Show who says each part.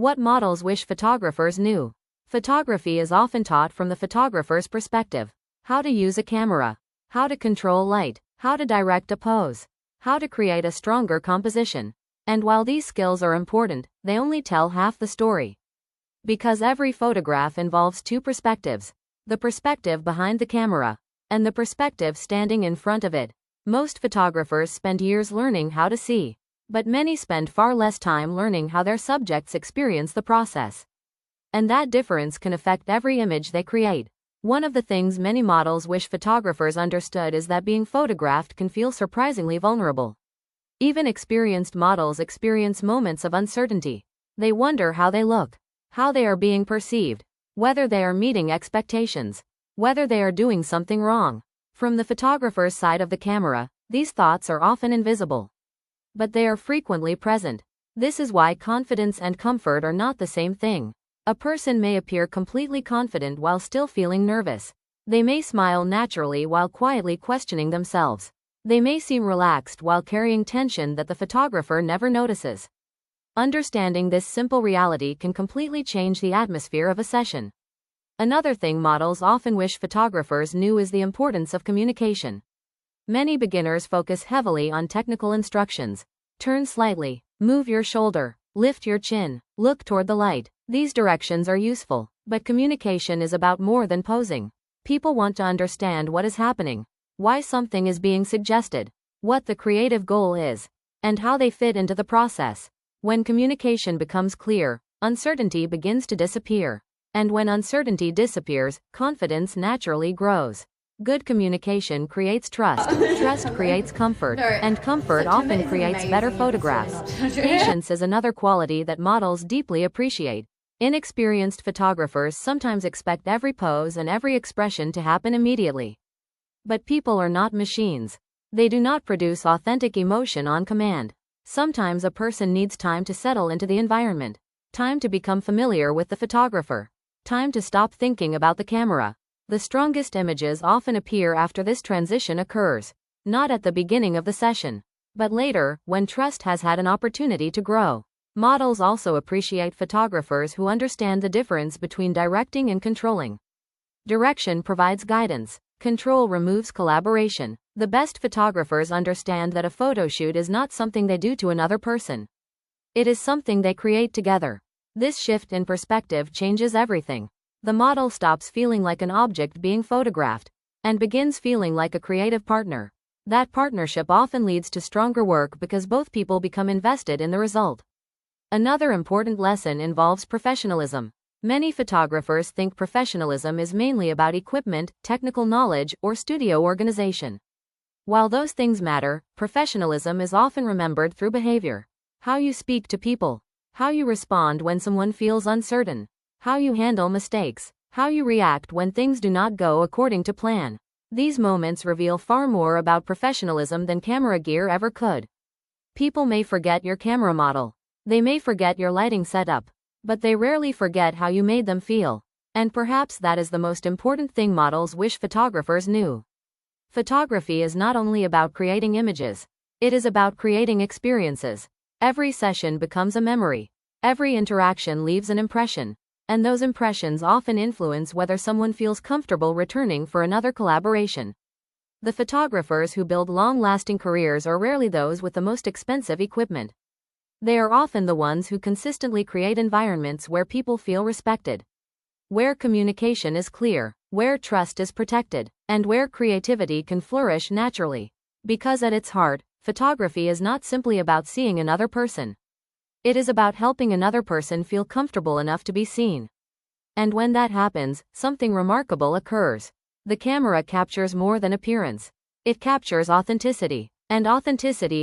Speaker 1: What models wish photographers knew. Photography is often taught from the photographer's perspective. How to use a camera, how to control light, how to direct a pose, how to create a stronger composition. And while these skills are important, they only tell half the story. Because every photograph involves two perspectives: the perspective behind the camera, and the perspective standing in front of it. Most photographers spend years learning how to see, but many spend far less time learning how their subjects experience the process. And that difference can affect every image they create. One of the things many models wish photographers understood is that being photographed can feel surprisingly vulnerable. Even experienced models experience moments of uncertainty. They wonder how they look, how they are being perceived, whether they are meeting expectations, whether they are doing something wrong. From the photographer's side of the camera, these thoughts are often invisible, but they are frequently present. This is why confidence and comfort are not the same thing. A person may appear completely confident while still feeling nervous. They may smile naturally while quietly questioning themselves. They may seem relaxed while carrying tension that the photographer never notices. Understanding this simple reality can completely change the atmosphere of a session. Another thing models often wish photographers knew is the importance of communication. Many beginners focus heavily on technical instructions. Turn slightly, move your shoulder, lift your chin, look toward the light. These directions are useful, but communication is about more than posing. People want to understand what is happening, why something is being suggested, what the creative goal is, and how they fit into the process. When communication becomes clear, uncertainty begins to disappear. And when uncertainty disappears, confidence naturally grows. Good communication creates trust, trust creates comfort, and comfort often creates better photographs. Patience is another quality that models deeply appreciate. Inexperienced photographers sometimes expect every pose and every expression to happen immediately. But people are not machines. They do not produce authentic emotion on command. Sometimes a person needs time to settle into the environment, time to become familiar with the photographer, time to stop thinking about the camera. The strongest images often appear after this transition occurs, not at the beginning of the session, but later, when trust has had an opportunity to grow. Models also appreciate photographers who understand the difference between directing and controlling. Direction provides guidance. Control removes collaboration. The best photographers understand that a photo shoot is not something they do to another person. It is something they create together. This shift in perspective changes everything. The model stops feeling like an object being photographed and begins feeling like a creative partner. That partnership often leads to stronger work because both people become invested in the result. Another important lesson involves professionalism. Many photographers think professionalism is mainly about equipment, technical knowledge, or studio organization. While those things matter, professionalism is often remembered through behavior. How you speak to people, how you respond when someone feels uncertain, how you handle mistakes, how you react when things do not go according to plan. These moments reveal far more about professionalism than camera gear ever could. People may forget your camera model. They may forget your lighting setup, but they rarely forget how you made them feel. And perhaps that is the most important thing models wish photographers knew. Photography is not only about creating images, it is about creating experiences. Every session becomes a memory. Every interaction leaves an impression. And those impressions often influence whether someone feels comfortable returning for another collaboration. The photographers who build long-lasting careers are rarely those with the most expensive equipment. They are often the ones who consistently create environments where people feel respected, where communication is clear, where trust is protected, and where creativity can flourish naturally. Because at its heart, photography is not simply about seeing another person. It is about helping another person feel comfortable enough to be seen. And when that happens, something remarkable occurs. The camera captures more than appearance. It captures authenticity. And authenticity